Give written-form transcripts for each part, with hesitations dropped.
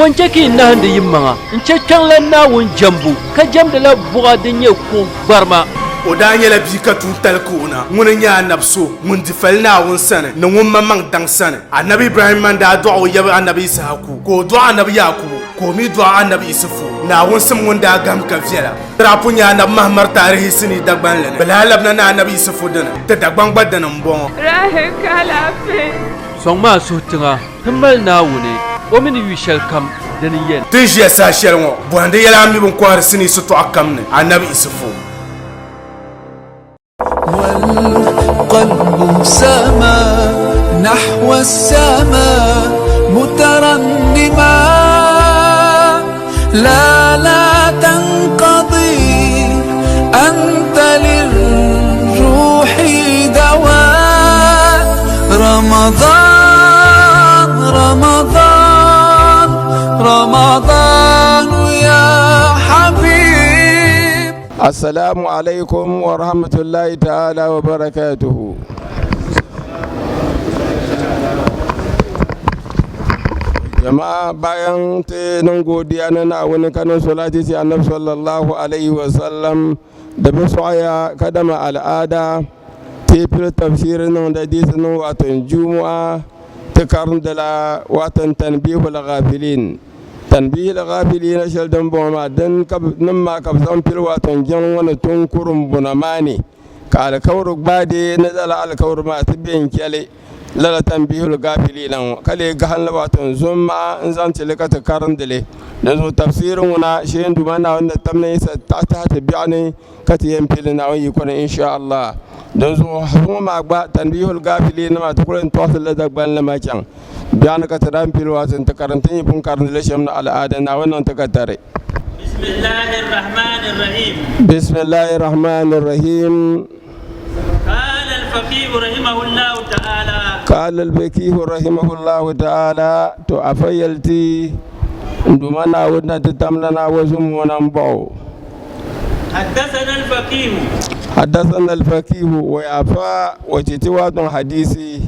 Poncheki na hande yimmanga nchekang la na won jambu ka jamda la buga de nye ko barma o da nyela bi ka tun talkuna mun nya nabso mun difal na won sane na won mamang dang sane annabi ibrahim man da du'a ya annabi isaku ko du'a annabi yakub ko mi du'a annabi isufu na won sam won da gam ka fiala rapu nya na mahmar tarihi sini dagban le balalab na annabi isufu dana ta dagban badana mbon rahe kala fe songma so tinga himbal na wune o min wishal kam dani yen tijia sa shelmo bwande yala mi bon kwar sini sutu akamne annabi isufu والقلب سما نحو السماء مترنما لا تنقضي أنت للروح دواء رمضان رمضان رمضان يا حبيب. السلام عليكم ورحمة الله تعالى وبركاته. jama'a bayan ta nan godiya na wani kanin salati sai annabi sallallahu alaihi wasallam da bisu aya kadama al'ada tafiyar tafsirin nan da disin watan juma'a ta karin da la watan tanbihul ghafilin na shaldan boma dan nan ma kabsan fil watan jan wani tun kurun bunamani ka alkawar bade na dala alkawar ma tibiyan kyale lala tanbihul gafilin kale ga hanla watan zumma in zan tilaka ta karin dale dan zo tafsirin wana shi duma na wanda tamna yasa ta bi'ani kati yan filin na wani kuna insha Allah dan zo huma ba tanbihul gafilin ma ta kullun tawassul da ban lama kan bi'ani ka tadan fil watan ta karantin yifin karin dale shamna al'ada na wannan ta katare bismillahir rahmanir rahim قال الفقيه رحمه الله تعالى قال الفقيه رحمه الله تعالى تو أفيلتي ndumana wadda ta tamlana wasu munan bawo حدثنا الفقيه ويافا وجتوات حديثي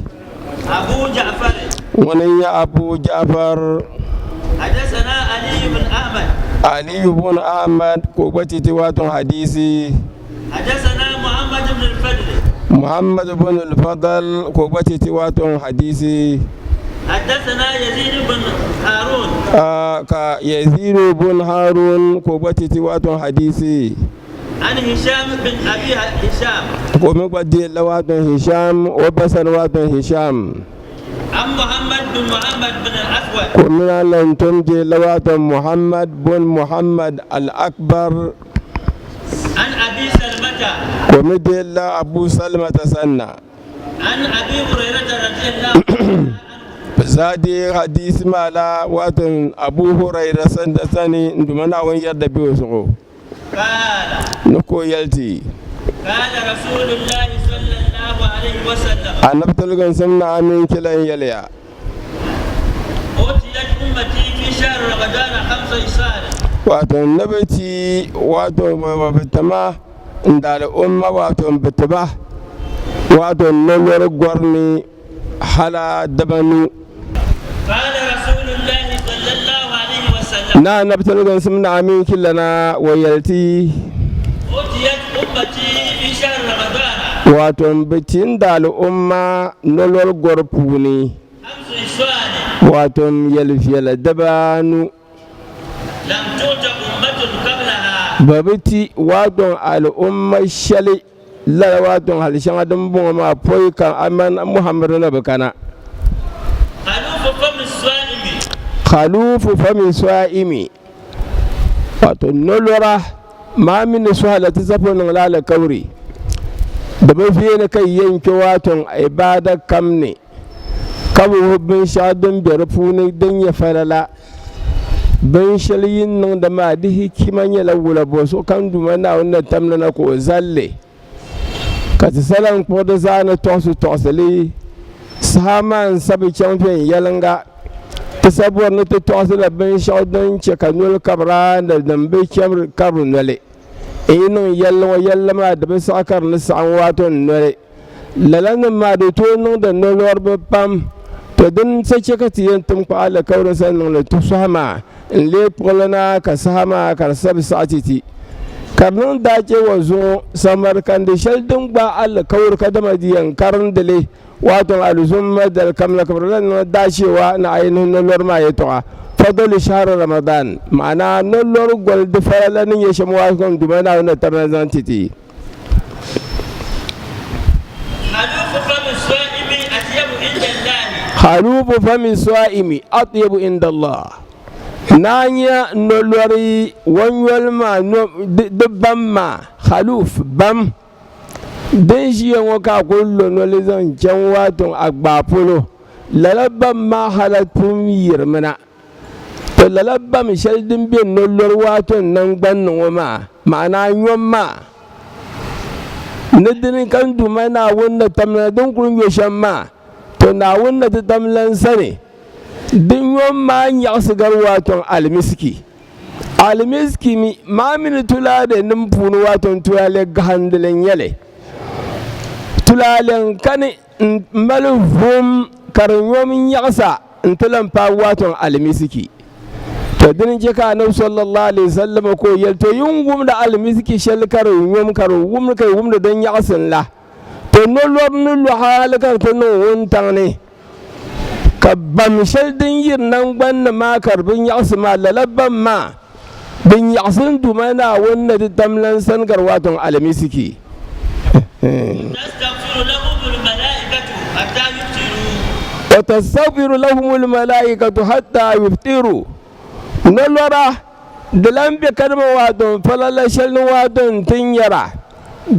أبو جعفر ونيا أبو جعفر حدثنا علي بن أحمد وجتوات حديثي حدثنا محمد بن الفضل وجتوات حديثي حدثنا يزيد بن هارون يزيد بن هارون وجتوات حديثي عن هشام بن أبي هشام ومقدي لوات هشام وبصر وات هشام عن محمد بن الأسود ومن أن تنجي لوات محمد بن محمد الأكبر عن أبي سلمة ومدي الله أبو سلمة سنة عن أبي هريرة رضي الله عنه زادي حديث مالا واتن أبو هريرة سنة ندمنا وين يرد بيوسعو قال نكو يلتي قال رسول الله صلى الله عليه وسلم أنا بتلقى سمنا من كلا يليا أوتيت أمتي في شهر رمضان 5 إصال واتن نبتي واتن بتما ndal umma waton bitba waton nomor gorni hala dabanu qala rasulullahi sallallahu alaihi wasallam na nabtal gon sumna amin killana wayalti utiyat ummati fi shahr ramadan waton bitin dal umma nolol gorpuni amsu iswani waton yalfiyala dabanu lam tuta ummatun qablaha babiti wadon al'umma shali la wadon halishan adam bon ma poi kan aman muhammadu na bakana khalufu fami swaimi wato nolora ma min suhalati zafon lala kauri da ba fiye na kai yanke waton ibada kamne kabu bin shadun berfuni dan ya falala ban shaliyin nan da ma di hikiman ya lawula boso kan duma na wannan tamna na ko zalle ka ta salan ko da zana tosu tosali saman sabi champion yalanga ta sabuwar na ta tosu da ban shaudan ce kanul kabra da dambe kyamr karunale inu yalla ma da ba sakar na san waton nore lalan ma da to nan da nolor ba pam to din sai ce ka tiyan tum ko ala kawrin sanin le tu sama in le polana ka sama ka sabi sa'ati karnan da ke wazo samar kan da shaldin ba ala kawr ka da madiyan karin da le wato alzumma da kamla kamran dacewa na ainihin norma ya to fadl shahr ramadan ma'ana nolor gol da faralanin ya shamu wakon dumana wannan tarzan titi halufu fami swa'imi atyabu inda Allah nanya nolori wanyol ma dubban ma haluf bam den shi yan ka kullu nolizan can waton agbapulo lalabban ma halatun yirmina to lalabban shaldin bin nolor waton nan gbannin ma ma'ana yon ma nadin kan dumana wanda tamna don kun yoshan ma to na wanda ta tamlan sane din yon ma ya sigar waton almiski mi ma min tula da nimfunu waton tuyale gahandalen yale tulalen kani malhum karin yomin yaksa intulan fa waton almiski to din je ka annabi sallallahu alaihi wasallam ko yel to yun gum da almiski shel karin yom karu gum kai gum da dan yaksan la to no lor no lo halakar to no wontan ne ka bam shel din yin nan gbanna ma karbin yaksu ma lalabban ma bin yaksun dumana wannan da tamlan san garwaton almiski وتستغفر لهم الملائكة حتى يفطروا نلورا دلان بكلمة وادون فلا شلن وادون تنيرا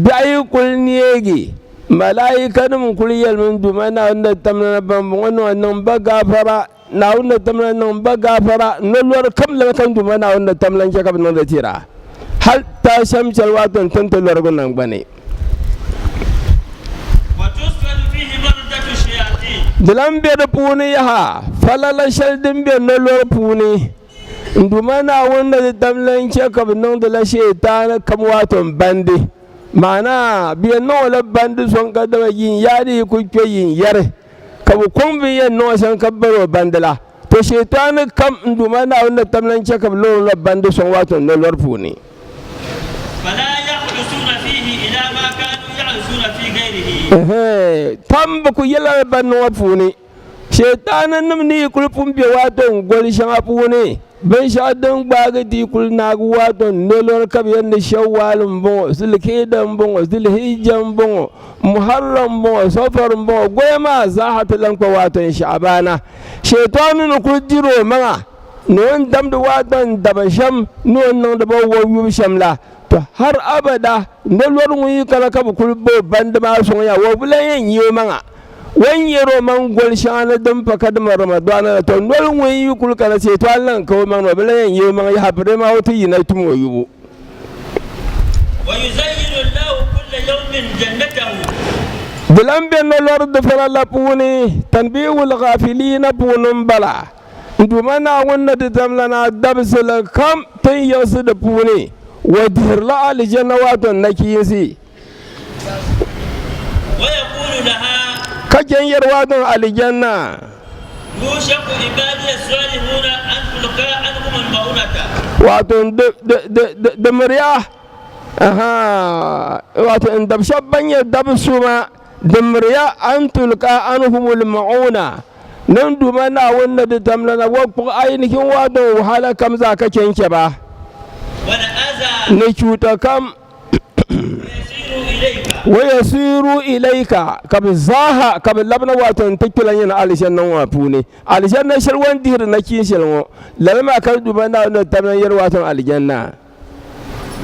بأي كل نيجي ملائكة من كل يوم دمنا أن تمنا بمون وأن بغافرا ناون تمنا أن بغافرا نلورا كم لما كان دمنا أن تمنا جاكب نلتيرا حتى شمس الوادون تنتلور قلنا بني dilan be da puni yaha falala shaldin be no lor puni ndumana wanda da damlan ce ka binon da la shaytan kam waton bandi mana be no la bandi son ka da yin yari ku ke yin yare ka bu kun bi yen no san ka baro bandala to shaytan kam ndumana wanda damlan ce ka lor la bandi son waton no lor puni fala yaqdusuna fihi ila ma kanu ya'suna fi ghairihi tamba ku yela banno puni shaytanan nimni kulpum be waton gol shama puni ben shadan baga di kul nagu waton nolor kab yande shawwalum bon zulkidan bon zulhijjan bon muharram bon safar bon goyma zahatan ko waton sha'bana shaytanun ku jiro manga non damdu waton dabasham non non da bo woyu shamla to har abada nolor ngi kala kab kul bo bandama so ya wo bulan yi manga wan yero man gol shana dum fakad ramadan to nol ngi kul kala se to Allah ko man no bulan yi manga ya habre ma wata yi na tumo yubu wa yuzayyinu Allahu kull yawmin jannatahu bulan be nolor de fara la puni tanbiul ghafilin punum bala ndumana wonna de tamlana dabsal kam tan yasu da puni ودير لا الجنوات النكيسي ويقول لها كجن يرواد الجنة يوشك عبادي الصالحون أن تلقى عنكم المؤونة واتن دمريا واتن دبشبن دبسوما دمريا أن تلقى عنهم المؤونة نندو منا ون دتملنا وقف أينكم وادو حالا كم ذاك كنكبا نشوتا كم ويسير إليك كبزاها كبلبنا واتن تكلين على جنة وابوني على جنة شلوان دير نكين شلوان لما كردوا بنا نتمنى يرواتن على جنة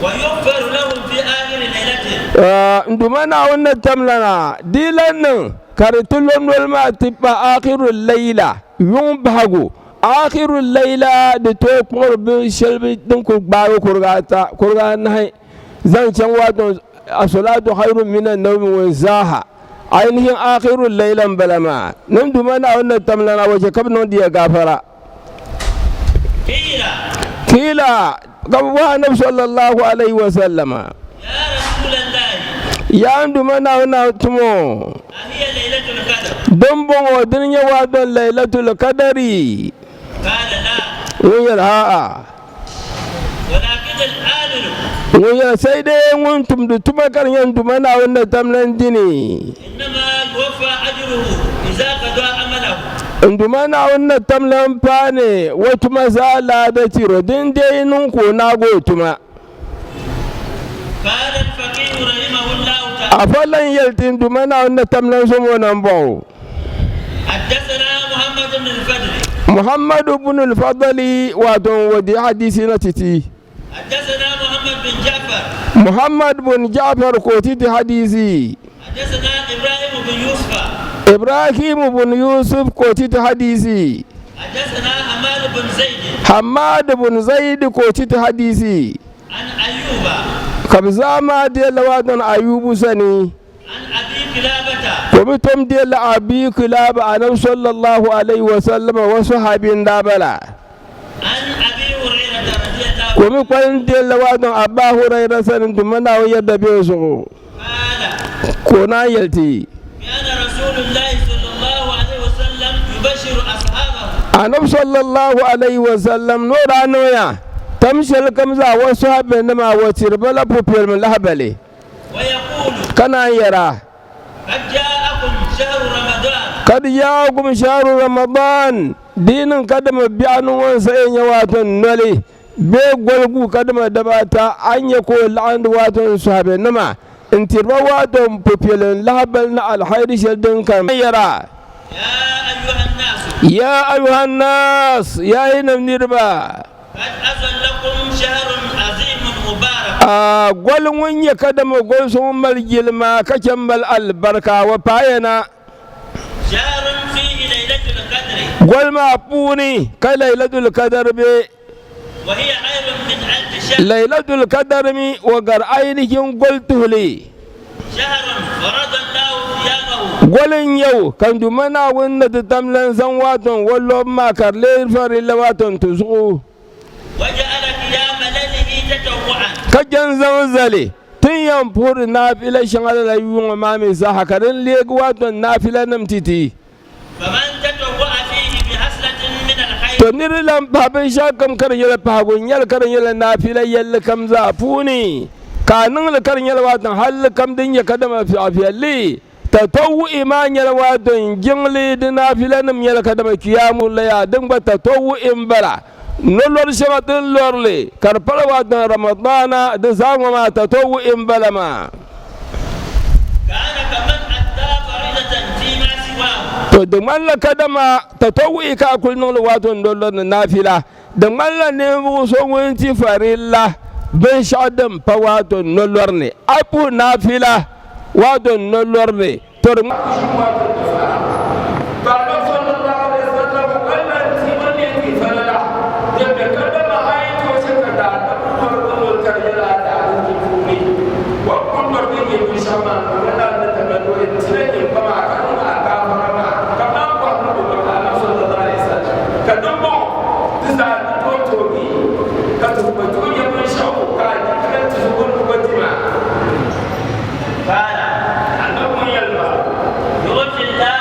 ويغفر لهم في آخر ليلة ندمنا ونتملنا ديلن كارتلون والما تبقى آخر الليلة يوم بحقو آخر الليلة دتوقر بشلبي دنكو بارو كرغاتا هاي زان شنواتو الصلاة خير من النوم وزاها ainihin akhirul laylan balama nan dumana wannan tamlana waje kabnon diya gafara kila gabuwa annabi sallallahu alaihi wa sallama ya nduma na tumo أهي ليلة القدر don bongo din yawa don lailatul qadari قال لا wuyar ha'a ولكن الآمن wuyar sai dai mun tumdu tuma kan yan duma na wanda tamlan dini إنما يوفى أجره إذا قضى عمله nduma na wanda tamlan fane wata mazala da tiro din dai nun ko na go tuma قال الفقيه رحمه الله تعالى afalan yaltin duma na wanda tamlan sumo nan bon حدثنا محمد بن الفضل محمد بن الفضل وادون ودي حديثي نتيتي حدثنا محمد بن جعفر محمد بن جعفر كوتيتي حديثي حدثنا إبراهيم بن يوسف إبراهيم بن يوسف كوتيتي حديثي حدثنا حماد بن زيد حماد بن زيد كوتيتي حديثي عن أيوب كبزاما دي لوادن أيوب سني عن أبي كلابة ومتم دي لأبي كلاب أنا صلى الله عليه وسلم وصحابين دابلا عن أبي هريرة رضي الله عنه ومقل دي لوادن أبا هريرة سنن تمنا ويد بيوسو قال كونا يلتي كان رسول الله صلى الله عليه وسلم يبشر أصحابه annabi sallallahu alaihi wasallam no ranoya tamshal kamza wasu habe nama wacir bala pupil min lahabale ويقول kana yara قد جاءكم شهر رمضان kad yaakum shahru ramadan dinin kadama bi'anu wan sayin waton noli be golgu kadama dabata anya ko la'and waton sahabe nama intirba waton pupil lahabal na alhairi shadin kan yara يا أيها الناس يا أيها الناس يا إنم نربا قد أذن لكم شهر عظيم مبارك قول وين يكدم قول سوم الجلما كجمل البركة وباينا شهر فيه ليلة القدر قول ما بوني كليلة القدر بي وهي خير من ألف شهر ليلة القدر مي وقر عينكم قلته لي شهر فرض الله صيامه قول يو كان دمنا وين تتملن زنواتن ولو ما كرلين فريلواتن تسقو وجعل قيام ليله تطوعا كجن زنزلي تيام بور نافلة شغال لا يوم ما مساحة كرن ليقواتن نافلة نمتتي فمن تطوع فيه بحسنة من الخير تنير لم بابن شاكم كرن يلا بابن يلا كرن يلا نافلة يلا كم زافوني كانن لكرن يلا واتن هل كم دنيا كدم في عفيالي تطوع إيمان يلا واتن جنلي دنافلة نم يلا كدم كيام الله يا دنبا تطوع إمبلا نلور شمتن لورلي كربلا واتن رمضان دزام ما تطوع إمبلا ما كان كمن أدى فريضة فيما سواه to da malla kadama tatawwi ka kulnul wato dollar nafila da malla ne mu so wonti farilla ben shadam pa wato nolor ne apu nafila wato nolor ne to قال يؤتي الله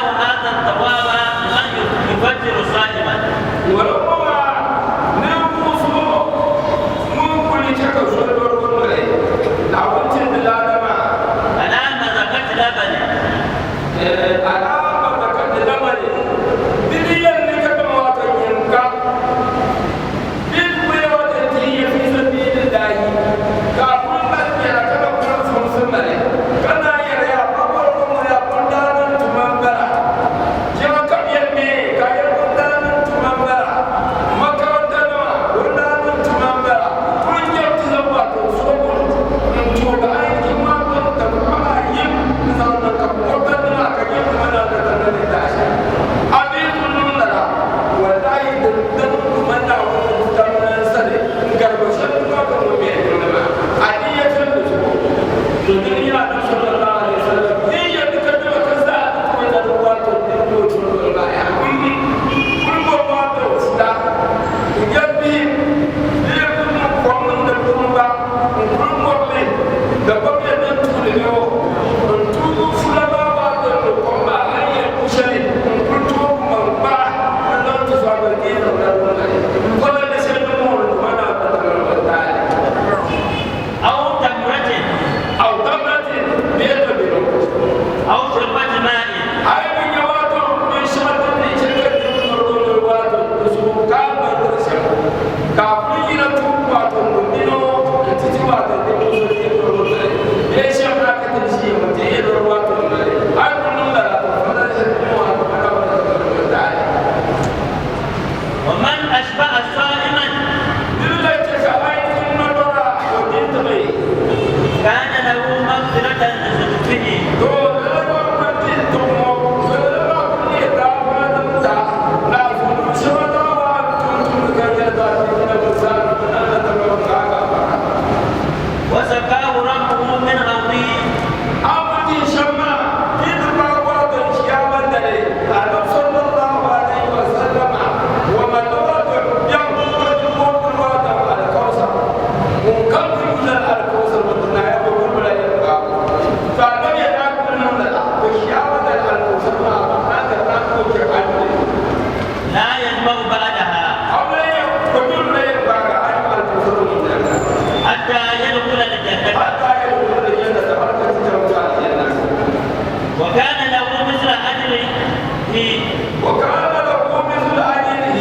وكان له مثل أجره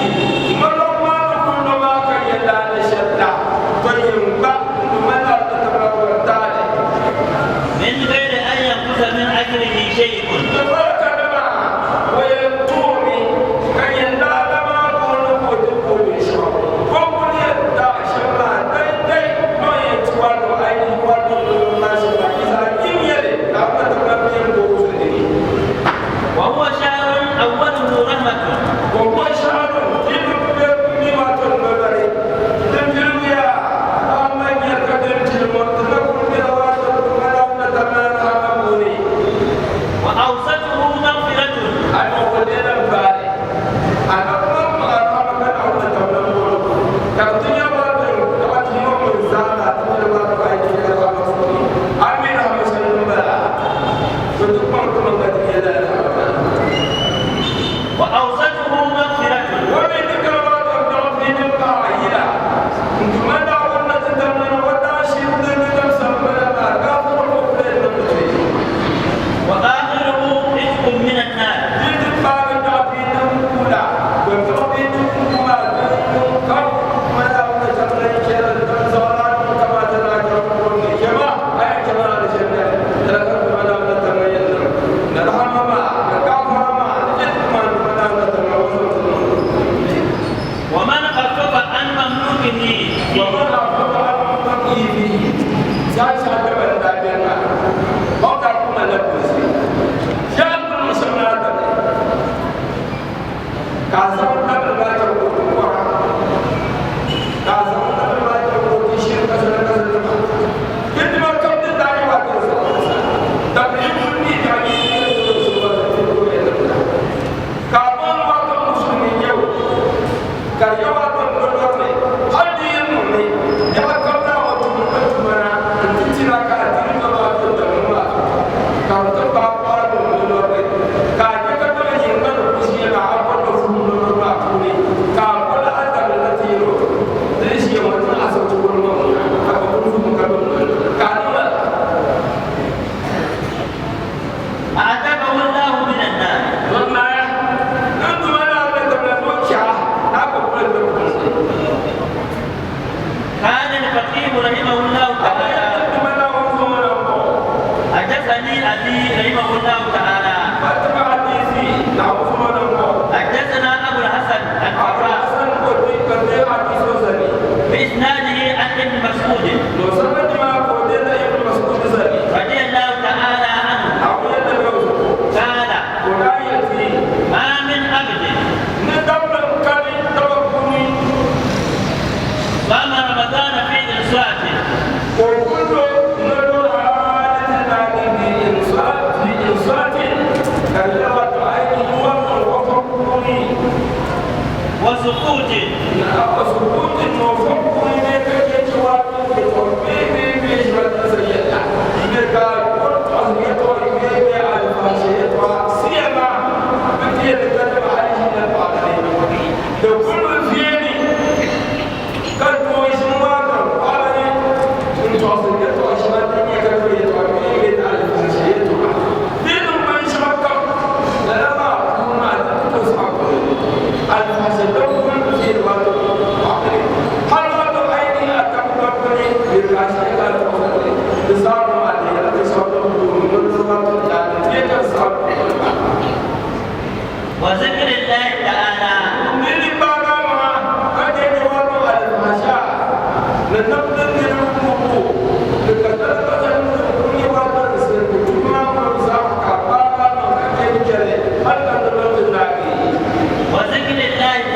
ولما نكون ما كان يلا نشتا طيب بعد ما لا تتبع التالي من غير أن ينقص من أجره شيء. تبارك الله ويلتومي كان يلا لما كون كتبوا يشرب وكل يدا شما داي ما يتوالوا أي يتوالوا ما شما إذا يميل لا تتبع بوزني وهو شهر أوله رحمة. وهو شهر يدبر بما تنبغي تنبغي يا أمن يقدر تلمت لكم بهوات الملامة تمانا أموري وأوسطه مغفرة. أنا أقولين الباري أنا أمم أرحم من أولا تمنى كرتني أبادر أتهم من زانا تمنى أبادر أيدي أبادر أمين أمسن المبارا فتكون كمان قد يلا وأوسطه مغفرة. ومن كلمات الضعفين القائلة كما دعونا تتمنى وداشر ذنبنا سمنا غافر وفلين المترين وآخره رزق من النار. جد باب الضعفين الأولى والضعفين الأولى كم ما دعونا تتمنى كلا تنزلان كما تناجر كما أي كما نجمع تلقى ما دعونا تتمنى نرحم ما نغفر ما نجد ما دعونا تتمنى ومن خفف عن مملوكه ومن أفضل المقيم ساشا دبل دابينا أوكا كما لبسي شاب المسلمات كازم دبل باجر وكورا كازم دبل باجر وكيشير كسر كسر كنت ما كنت داري واتر تبليغني جاني كابون واتر مسلمين يو كريوات أعتقه الله من النار. كان الفقيه رحمه الله تعالى حدثني أبي رحمه الله تعالى حدثنا أبو الحسن الحفراء بإسناده عن ابن مسعود رضي الله تعالى عنه قال ما من عبد صام رمضان في إنصاف وسقوط وذكر الله تعالى وذكر الله تعالى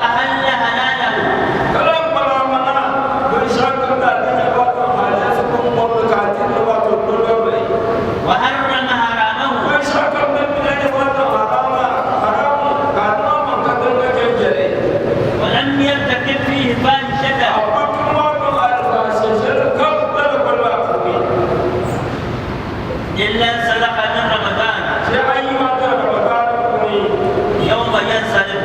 وأهل هلاله وحرم حرامه ولم يرتكب فيه فاحشة إلا انسلخ من رمضان يوم ينسلخ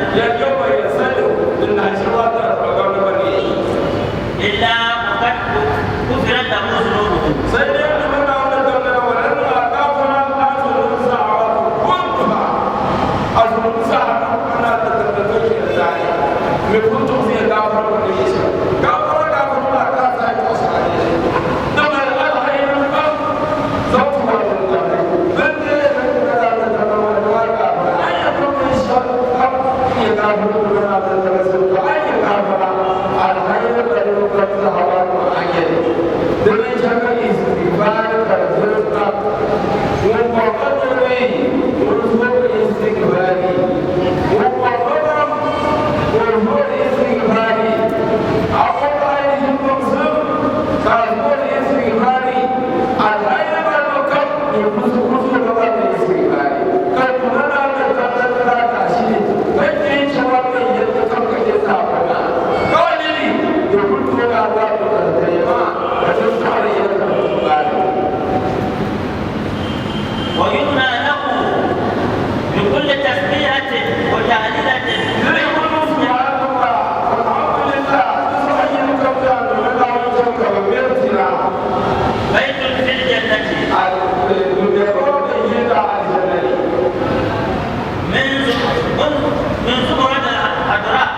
ويمنى له بكل تسبيحة وتهليلة بيت في الجنة من زمرة الحضراء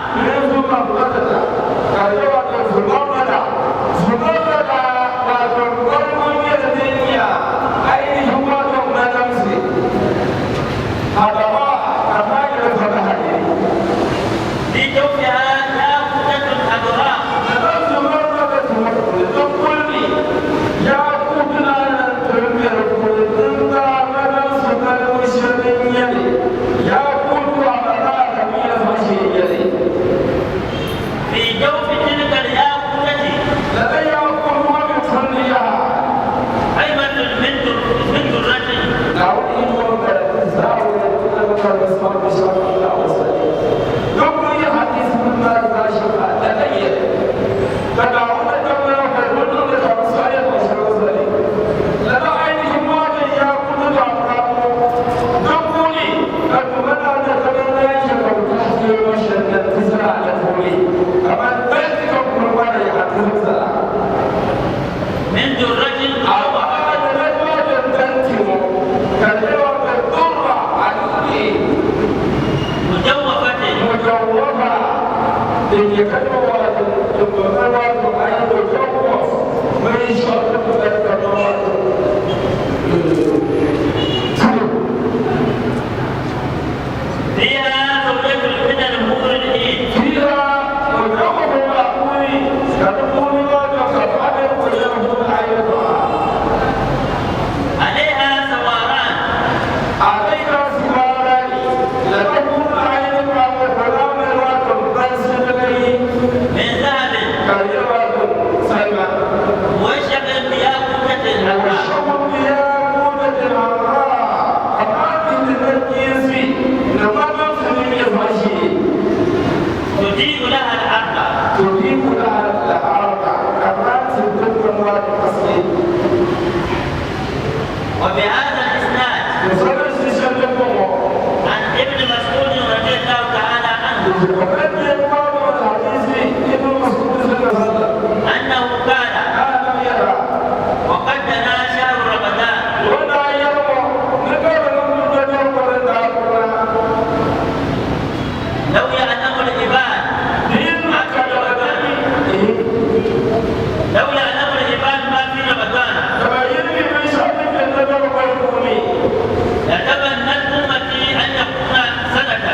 في جوفها ياقوتة حضراء في جوف تلك الياقوتة هيبة من درة من درة فيها زوجة من الحور العين عليها سواران من ذهب وشق بياقوتة تجيب لها الأرض وبهذا الإسناد عن ابن مسعود رضي الله تعالى عنه أنه قال وقد دنا شهر رمضان لو يعلم العباد ما في رمضان لتمنى أمتي أن يكون سنة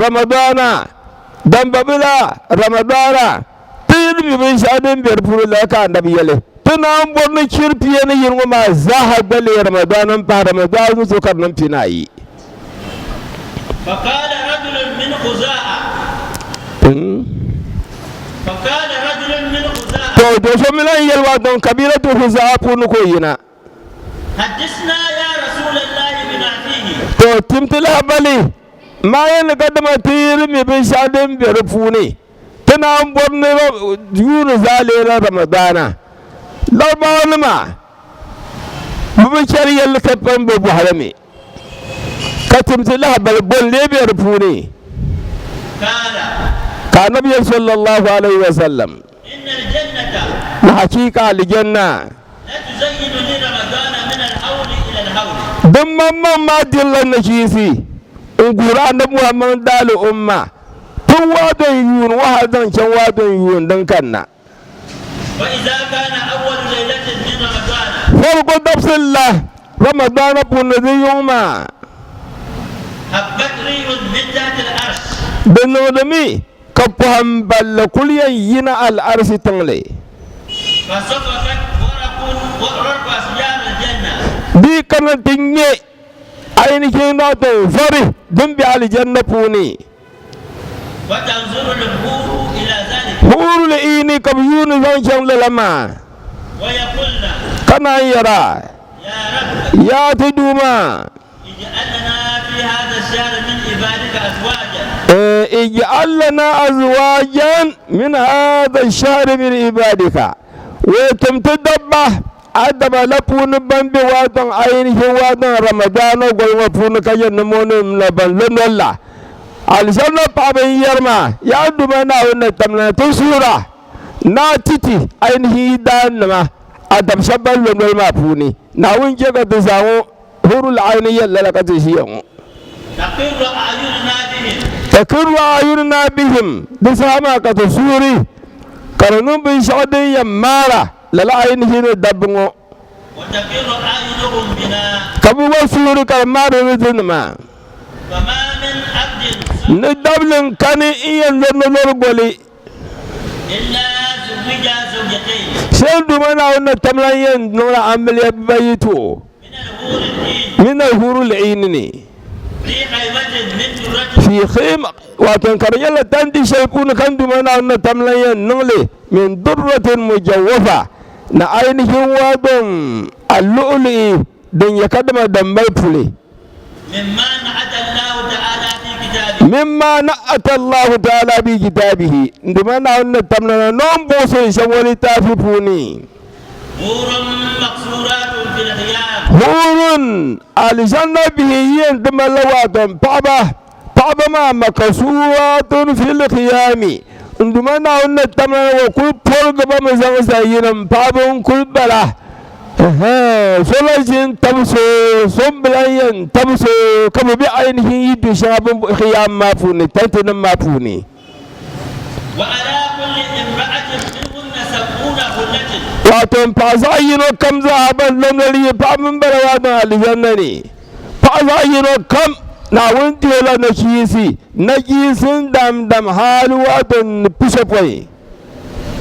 ramadana dan babila ramadana tin mi bin shadin biyar furu la ka annabi yale tana borno kirpiye ne yin ma zaha bale ramadanan fa ramadan zo karnan finayi فقال رجل من خزاعة to do so milan yalwa don kabiratu huza'a kunu ko yina حدثنا يا رسول الله بما فيه to timtila bali ma yin gadama tir mi bin shadin biyar funi tana borno yunu zale ramadana labawan ma mu shari yalla kafan bu harami katimtila bal bol le biyar funi ka nabi sallallahu alaihi wasallam إن الجنة حقيقة الجنة لا تزين لرمضان من الحول إلى الحول دم ما دل النشيسي القرآن محمد دال أمة توادن يون وهذا شوادن يون دنكنا وإذا كان أول ليلة من رمضان فرق دبس الله رمضان بنذي يوما هبت ريح من تحت العرش بنودمي كفهم بل كل ينا الأرض تنلي فصفقت ورق ورب أشجار الجنة bi kana tinye ainihin wato fari dun bi aljanna puni وتنظر الحور إلى ذلك hurul ini kam yunu zan shan lalama ويقولن kana yara يا رب ya tuduma اجعل لنا في هذا الشهر من عبادك أزواجا اجعل لنا ازواجا من هذا الشهر من عبادك وتمتدبه adaba la puni bambi waton ainihin waton ramadana gwalma puni kayan namonin na ballon Allah aljanna paben yarma ya duma na wannan tamnatun sura na titi ainihin dan nama adam shabban londol ma puni na wunje ga ta samu hurul ainihin lalaka ta shi yan takirru ayunna bihim da sama ka ta suri karnun bin shaɗin yammara lala ainihin dabbin وتقر أعينهم بنا kabu wasu suri karmar rutun ma فما من عبد ni dablin kani iya lornolor goli إلا زوج زوجتين sai duma na wannan tamlan yin nura amiliya bayito من الحور العين min alhurul aini ne في خيمة من درة fi khima wato karyala tanti shaifun kan duma na wannan tamlan yin nule min durratin mujawwafa na ainihin wadon allu'uli don ya kadama da mai fule مما نعت الله تعالى في كتابه mimma na'ata Allah ta'ala bi kitabihi nduma na wannan tamlan non boso shan wani tafi funi حور مقصورات في الخيام hurun aljanna bihi yin dumala waton paba ma makasuwatun fil khiyami nduma na wannan tamlan wa kul porgaba mazan sayinan pabun kul bala solajin tamso sombilayen tamso kama bi ainihin yi dushabin khiyam mafuni tantanin mafuni وعلى كل امرأة منهن 70 هلة wato fa za yi no kam za a ban lamari fa mun bara wato aljanna ne fa za yi no kam na wunti la na kisi na kisin dam halu wato pisopoi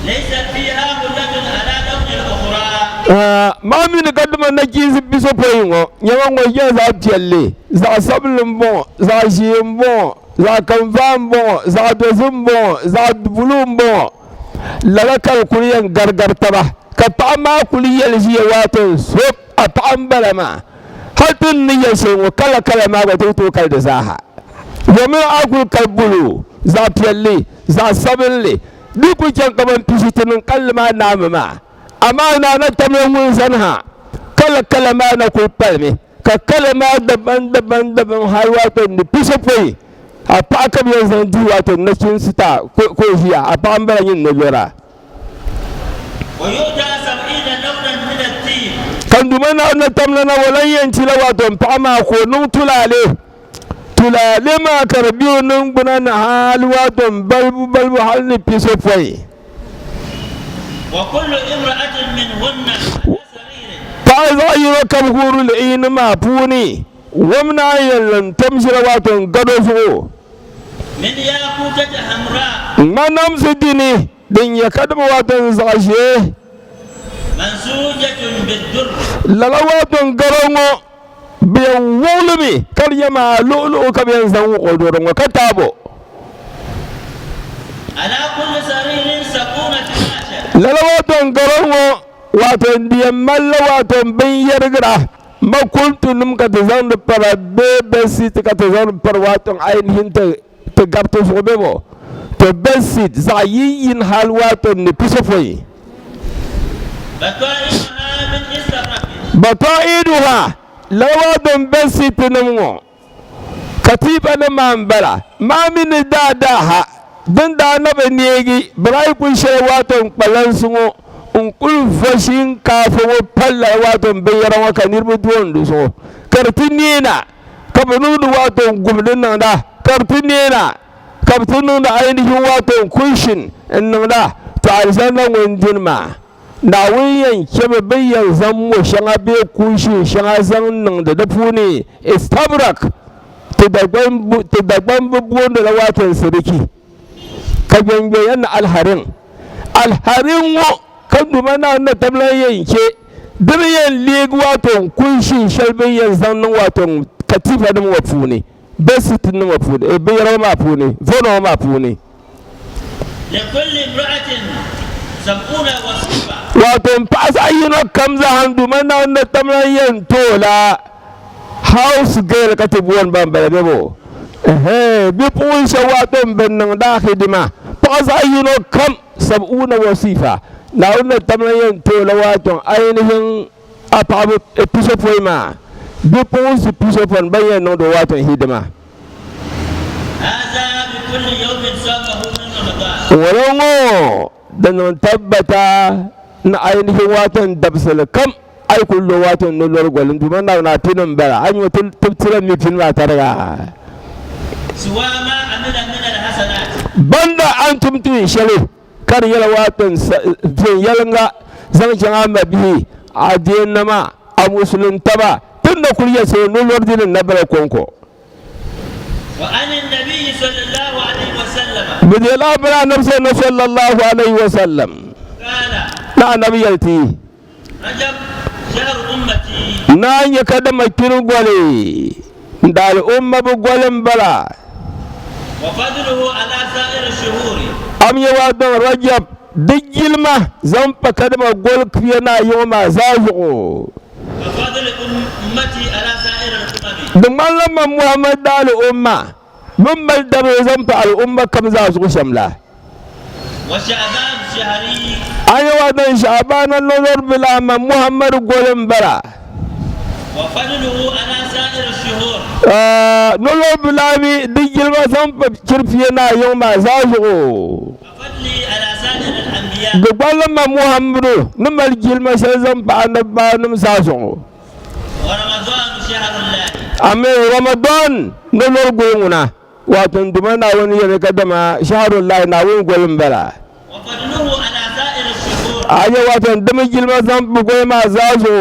ليس فيها هلة على لون الأخرى ma min kadma na kisi pisopoi ngo nyawa ngo ye za tielle za sablum bon za jim bon za kanvam bon za dozum bon za bulum bon lala kal kuliyan gargar taba ka ta'ama kuliyal jiya wato so a ta'am balama hatun niyyar sai wa kala ma ga to kal da zaha domin akul kalbulu za fiyalle za sabille duk kuken kaman fishitinin kalma na mama amma na tamin mun sanha kala ma na kulpal me ka kalma daban har wato ni fishafai a fa ka biyan zanti wato na kin sita ko jiya a fa an bara yin nabira ويؤتى 70 لونا من الطين kan duma na wannan tamla na walan yanci la wato fa ma ko nun tulale ma karbiyo nun guna na hal wato balbu hal ni fishafai وكل امرأة منهن على سرير fa za yi wa kam hurul in ma funi wamna yallan tamshira wato gado su من ياقوتة حمراء manam su dini din ya kadma wato zashe منسوجة بالدر lala wato garongo biyan wulumi kar yama lulu ka biyan zan kodoron ka tabo على كل سرير 70 فراشا lala wato garongo wato biyan malla wato bin yargira makuntu num ka tazan da para bebe sit ka tazan par wato ainihin ta gabto so bebo to besit za yin hal wato ni pisofoi بطائنها من استبرق bataiduha lawadon besit nungo katiba na mambala mamini dadaha din da na banegi brai kun she wato balansungo unkul fashin kafo palla wato bayara waka nirbu duwan duso kartinina kabanu wato gumdin nan da kartinina kabtunu da ainihin wato kunshin nan da to aljanna wandin ma na wuyan kebe bayan zammo shanga be kunshin shanga zan nan da dafuni istabrak to dagban bubuwan da wato siriki ka gangayen alharin wo kan duma na tablan yanke dimi yen leegi wato kun shin shalbin yen zan nan wato katifa nim wa puuni besit nim wa puuni be yara ma puuni vono ma puuni لكل امرأة 70 وصفة wato paasa yino kamza handu manna na tamna yen tola house girl katibuwan bambara bebo bi puun sha wato ben nan da khidima paasa yino kam 70 wasifa na wannan tamna yen tola wato ainihin apabu episode poima bi puun si episode bayan no do wato hidima هذا بكل يوم صامه من رمضان warongo da non tabbata na ainihin watan dabsal kam ai kullu watan no lor gwalin duman na tinin bara an yi tabtiran mi fin ma targa سوى ما عمل من الحسنات banda an tumtu shale kar yala watan fin yalanga zan janga mabi adin nama a musulun taba tunda kulliya sai no lor dinin na bara konko وعن النبي صلى الله عليه وسلم بدلا بلا نفسه صلى الله عليه وسلم قال na nabi yalti رجب شهر أمتي na ya kada makiru gwale da al'umma bu gwalen bala وفضله على سائر الشهور am yi wa don rajab duk gilma zan fa kada ma gwal fiye na yi ma zazuko وفضل أمتي على سائر الأمم duk malaman muhammad da al'umma mun mal da zan fa al'umma kam zazuko shamla وشعبان شهري an yi wa don sha'abanan nazar bilama muhammad gwalen bala وفضله على سائر الشهور nolo bilami duk gilma zan fa kirfiye na yi ma zazuko وفضلي على سائر الأنبياء da gwalama muhammadu numal gilma sai zan fa annabanin zazuko ورمضان شهر الله amin ramadan na lorgulunguna wato duma na wani yana kadama shaharun lai na wani gwalin bala وفضله على سائر الشهور aje wato dama gilma zan bugoyi ma zazo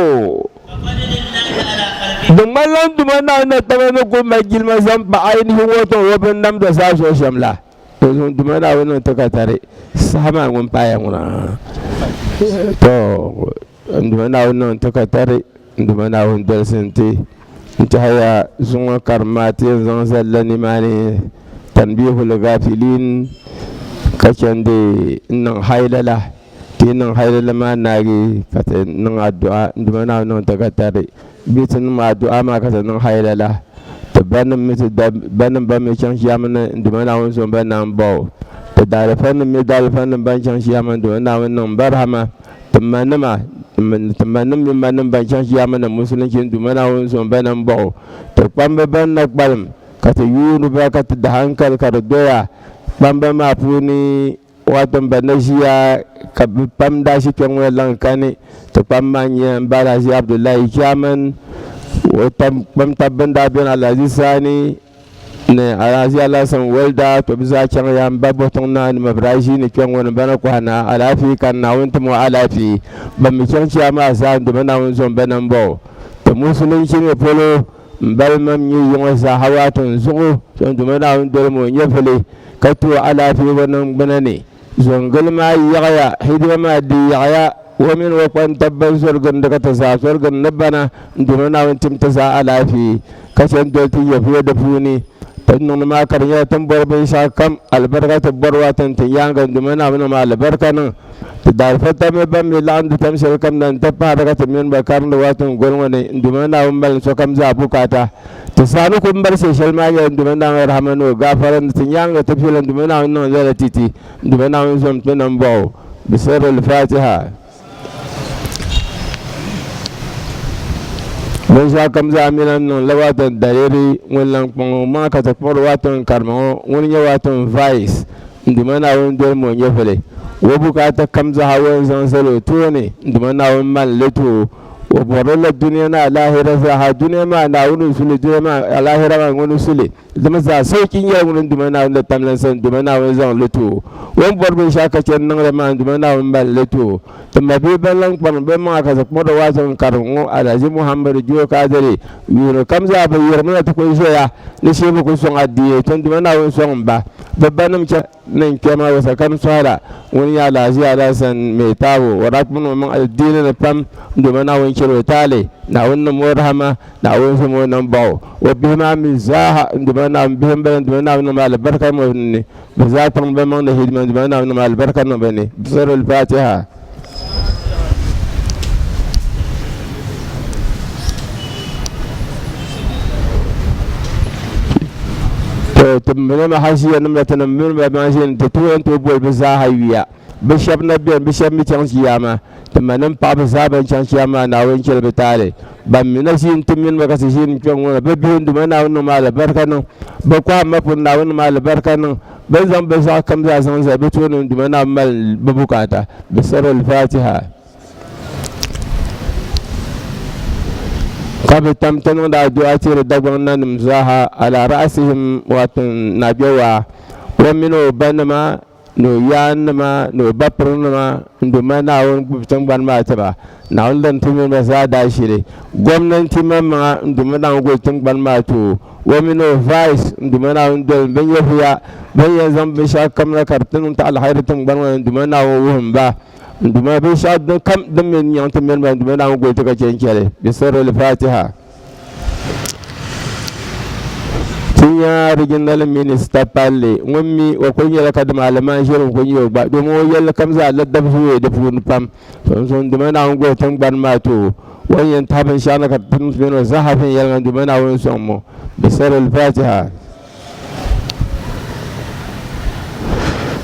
وفضل الله على خلقه duma lan duma na wani taba na goma gilma zan ba ainihin wato wabin nam da zazo shamla yanzu duma na wani taka tare sama wani paya wuna to duma na wani taka tare duma na wani dalsinti انتهى زون كرماتي زون زلني ماني تنبيه الغافلين كشندي إن حيللا تين حيللا ما ناجي كتن نن الدعاء دمنا نن تكتري بيتن ما الدعاء ما كتن نن حيللا تبان مت بان بام شان شيامنا دمنا ونسون بان باو تدار فن مدار فن بان شان شيامنا دمنا ونن برهما تمنما tamanin min manin ban shan shi mana musulunci dumana wani son banan bawo to kwamba ban na kbalm ka ta yunu ba ka ta da hankal ka da doya kwamba ma funi wato banashiya ka pam da shi kan welan kane to kwamba nya bala shi abdullahi kyaman wato kwam tabban da bin alaziz sani ne alazi alasan walda to bisa can ya babbo ton na mabrashi ne kan wani bana ko hana alafi kan na wanta mu alafi ban mi kan ciya ma sa da bana wani son banan bo to musulunci ne polo bal mam yi yin sa hawatun zugo son da bana wani dole mu ya fele ka to alafi wannan bana ne zongal ma yaya hidima ma di yaya wa min wa kan tabban sorgan daga ta sa sorgan nabana da bana wani timta sa alafi kashin dolti ya fiye da funi tannon ma karnya tambar bin shakam albarka tabbar watan tiyanga dumana bana ma albarka nan da fata me ban mi lan da tamshir kam nan ta fara ka min bakar da watan gurwane dumana ban so kam za bukata ta sanu kun bar sai shalma ya dumana rahmanu gafaran tiyanga tafilan dumana nan zara titi dumana zon tunan bawo bisar al-fatiha mun sha kam za minan non la watan dareri wallan kon ma ka ta por watan karmo wani ya watan vice ndumana won dol mo nyefele wo bukata kam za hawan zan salo to ne ndumana won mal leto وبورل الدنيا نا لاهرة زها الدنيا ما ناون سلي الدنيا ما لاهرة ما نقول سلي لما زا سوكين يا ولن دمنا ولن تملن سن دمنا ولن لتو وين برب شاكا كن لما دمنا ولن لتو ثم بيبلن بن بما كذا مرة واسم كارمو على زي محمد جو كادري يورو كم زا بيرمنا تكون شيء نسيب كل سون عدي تندمنا ولن سون با ببنم نين كما وسكن سهلا ونيا لازي على سن ميتاو وراتمن من الدين الفم دمنا ولن شلو تالي ناون مرحمة ناون سمو نباو وبهما مزاح دمنا بهم بين دمنا ونما البركة مبني بزاف من بمن الهدمة دمنا ونما البركة مبني بسر الفاتحة تمنى ما حسي أنما تنمر ما حسي تتوه تبول بزاح ويا بشاب نبي بشاب ميتشانس ياما تمنى باب زاب ميتشانس ياما ناون شل بتالي بمن سين تمن ما كسين كم ببيون دمنا ونما البركة نو بقوا ما فينا ونما البركة نو بزام بزاح كم زمان زبطون دمنا مال ببوكاتا بسر الفاتحة قبل تمتنوا دعواتي ردقنا نمزاها على رأسهم واتنابيوا ومنو بنما نو يانما نو بابرنما ندما ناون بتنبان ما تبا ناون دن تمن مسادا شيري غومنان تيمما ندما ناون غو تنبان ما تو ومنو فايس ندما ناون دل بن يفيا بن يزم بشا كمنا كرتن تاع الخير تنبان ندما ناون وهم با ندما بشا كم دم يان تمن ندما ناون غو تكا تشنكله بسر الفاتحه tinya regional minister palle ngommi o ko yela kadam alama shirin ko yiyo ba do mo yela kamza ladab huwe da fun pam son de mana ngo tan ban ma to wayen taban shana ka tun no zahafin yela de mana won son mo bisar al fatiha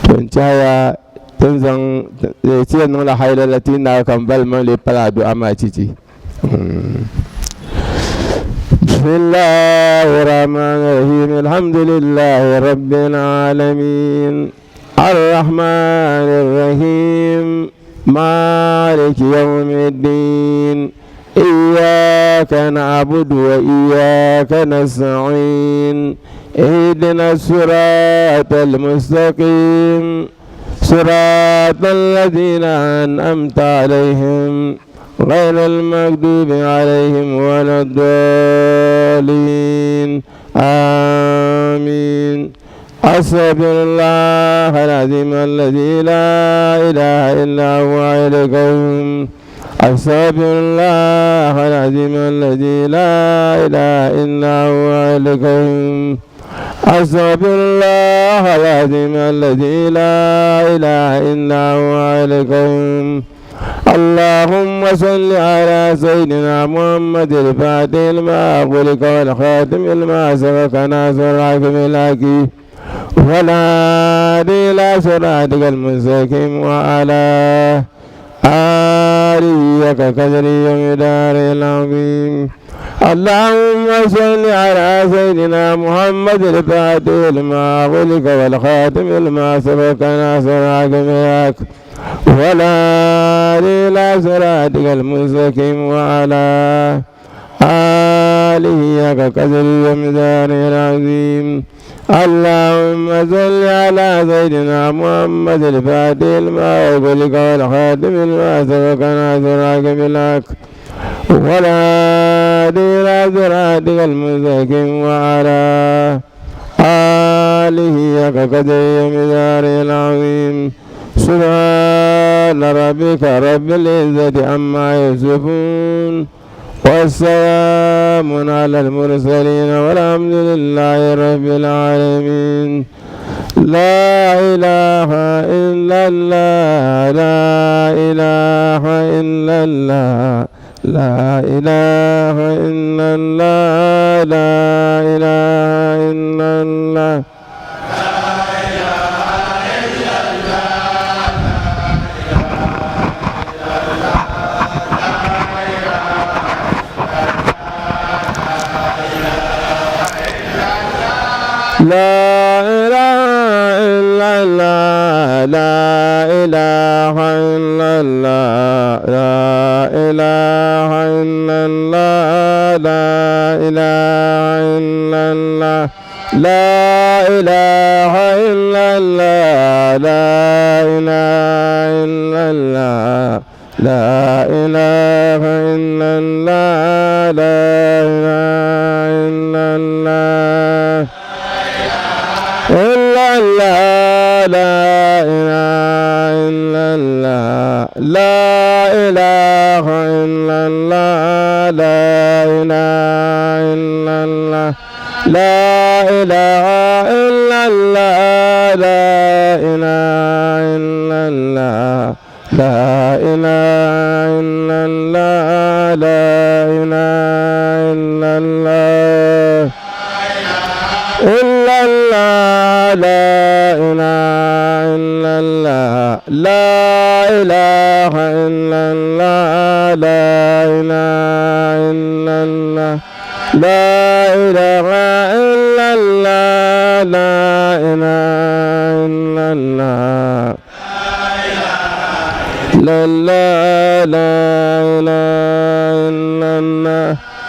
tun taya tanzan tiyan no la hayla latina kan bal man le pala do ama titi بسم الله الرحمن الرحيم الحمد لله رب العالمين الرحمن الرحيم مالك يوم الدين إياك نعبد وإياك نستعين اهدنا الصراط المستقيم صراط الذين أنعمت عليهم غير المغضوب عليهم ولا الضالين آمين أستغفر الله العظيم الذي لا إله إلا هو عليكم أستغفر الله العظيم الذي لا إله إلا هو عليكم أستغفر الله العظيم الذي لا إله إلا هو عليكم اللهم صل على سيدنا محمد الفاتح لما أغلق والخاتم لما سبق ناصر الحق بالحق والهادي إلى صراطك المستقيم وعلى آله كقدره ومقداره العظيم اللهم صل على سيدنا محمد الفاتح لما أغلق والخاتم لما سبق ناصر الحق بالحق ولا إلى صراطك المستقيم وعلى آله كقدره ومقداره العظيم اللهم صل على سيدنا محمد الفاتح لما أغلق والخاتم لما سبق ناصر الحق بالحق ولا إلى صراطك المستقيم وعلى آله كقدره ومقداره العظيم سبحان ربك رب العزة عما يصفون والسلام على المرسلين والحمد لله رب العالمين لا إله إلا الله لا إله إلا الله لا إله إلا الله لا إله إلا الله لا إله إلا الله لا إله إلا الله لا إله إله إلا الله لا إله إلا الله لا إله إلا الله لا إله إلا الله لا إله إلا الله لا إله إلا الله لا إله إلا الله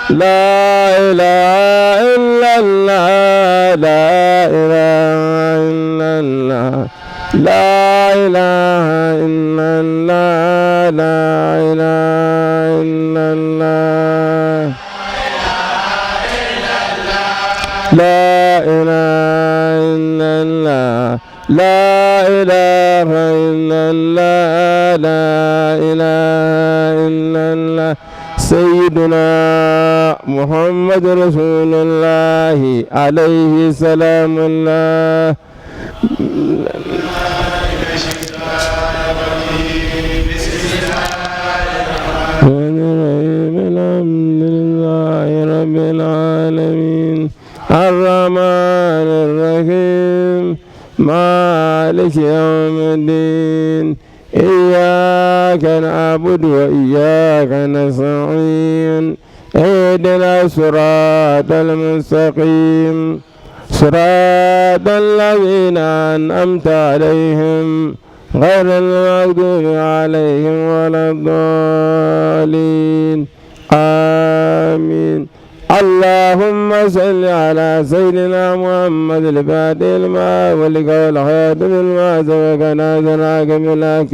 لا إله إلا الله لا إله إلا الله لا إله إلا الله لا إله إلا الله لا إله إلا الله لا إله إلا الله سيدنا محمد رسول الله عليه سلام الله الحمد لله رب العالمين الرحمن الرحيم مالك يوم الدين إياك نعبد وإياك نستعين اهدنا الصراط المستقيم صراط الذين أنعمت عليهم غير المغضوب عليهم ولا الضالين آمين. اللهم صل على سيدنا محمد الفاتح لما ولك والخاتم لما سبق ناصرك بالحق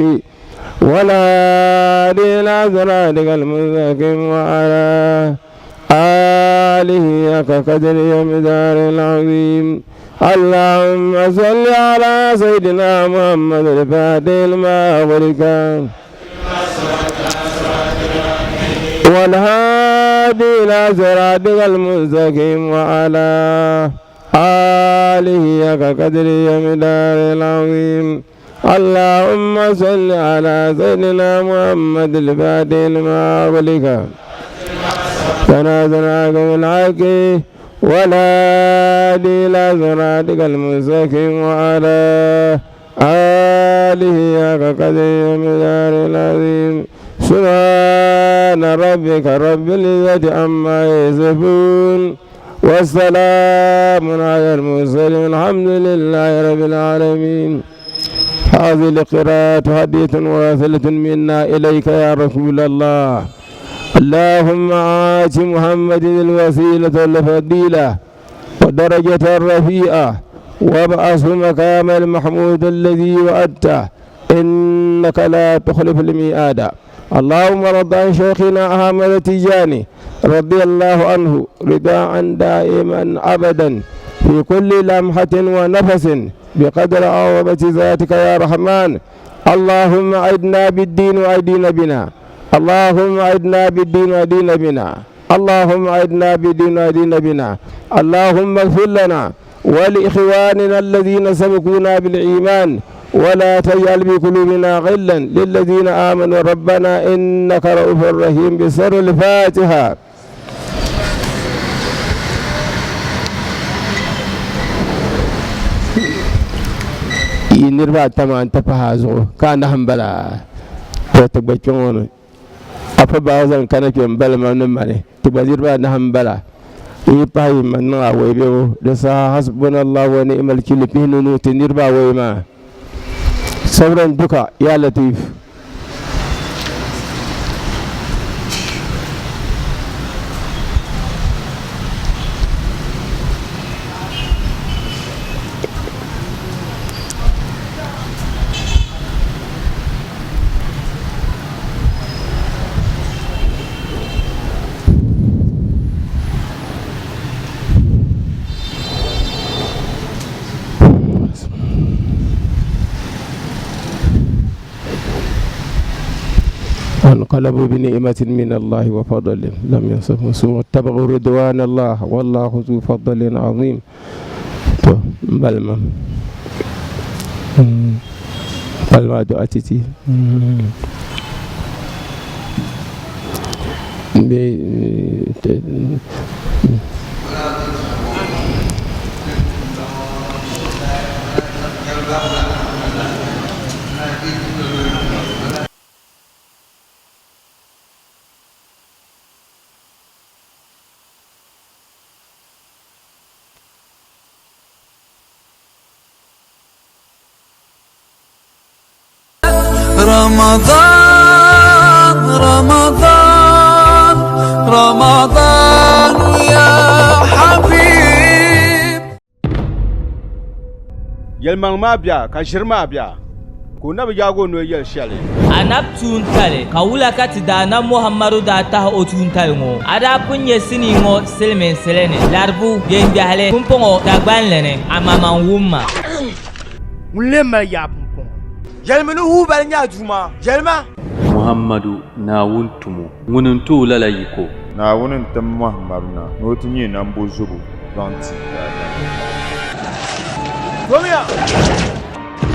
والهادي إلى صراطك المستقيم وعلى آله حق قدره ومقداره العظيم. اللهم صل على سيدنا محمد الفاتح لما ولك والهادي إلى صراطك المستقيم وعلى آله حق قدره ومقداره العظيم. اللهم صل على سيدنا محمد الفاتح لما أغلق تنازلك بالحق والهادي إلى صراطك المستقيم وعلى آله حق قدره ومقداره العظيم. سبحان ربك رب العزة عما يصفون والسلام على المرسلين الحمد لله رب العالمين. هذه القراءة هدية واصلة منا إليك يا رسول الله. اللهم آت محمد الوسيلة والفضيلة ودرجة الرفيعة وابعثه مقام المحمود الذي وعدته إنك لا تخلف الميعاد. اللهم رضى عن شيخنا أحمد التجاني رضي الله عنه رداء دائما أبدا في كل لمحة ونفس بقدر عظمة ذاتك يا رحمن. اللهم أعدنا بالدين وأيدينا بنا. اللهم أعدنا بالدين وأيدينا بنا. اللهم أعدنا بالدين وأيدينا بنا. اللهم اغفر لنا ولإخواننا الذين سبقونا بالإيمان ولا تجعل بقلوبنا غلا للذين آمنوا ربنا إنك رؤوف رحيم. بسر الفاتحة. ينرفع تمان تفهازو كان همبلا تتبجون أفبازن كان كمبلا ما نماني تبذير بعد همبلا يبقى من ويبيو لسا حسبنا الله ونعم الوكيل فيه نوت نرفع ويما sauran duka ya latif فانقلبوا بنعمة من الله وفضل لم يمسسهم سوء واتبعوا رضوان الله والله ذو فضل عظيم. بالما دعاتي رمضان رمضان رمضان يا حبيب. Yelmang mabia ka shirma bia ko na biya go no yel shale anab tuntale kawula katidana muhammadu da ta o tuntale ngo ada punye sini ngo selmen selene larbu gembi hale kumpongo dagbanlene amama wumma mulema ya pumpon yelmenu hu bal nya juma yelma muhammadu na wuntumu ngunin to lalayiko na wunin tam muhammaduna no tinye nan bozubu danti Gomia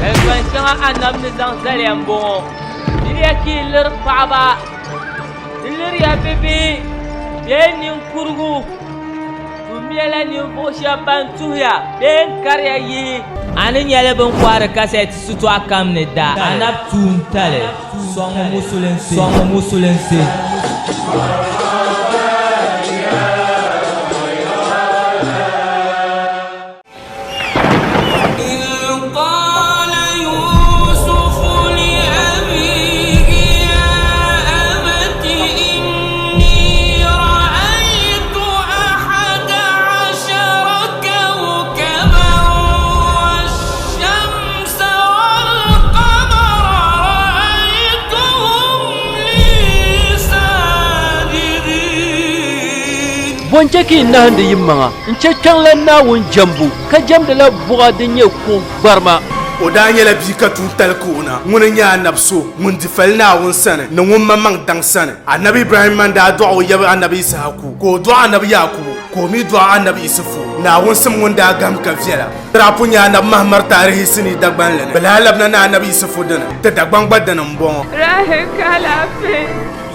elwan shanga anab ni zanzale ambo diriyaki lir baba lir ya bebe benin kurgu tumiela ni bosha bantuya ben karya yi anin yale ban kwara kaset sutu akam ne da anab tuntale songo musulense Bonjaki na hande yimmanga nchekkan la nawun jambu ka jamda la bugadin ye ko barma o da nyela bi ka tun talkuna mun nya nabso mun difal na won sane na won mamang dang sane annabi ibrahim man da du'a ya annabi isaku ko du'a annabi yakub ko mi du'a annabi isufu na won sam won da gam ka fiala rapunya annabi mahmar tarihi sini dagban lene balalab na annabi isufu dana ta dagban gbadan mbon راهي كلافي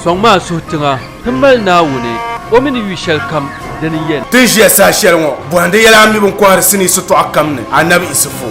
songma so tinga himbal nawune o min wishal kam dani yen tun jiya sa shelmo bo ande yala mi bon ko har sini sutu akamne annabi isufu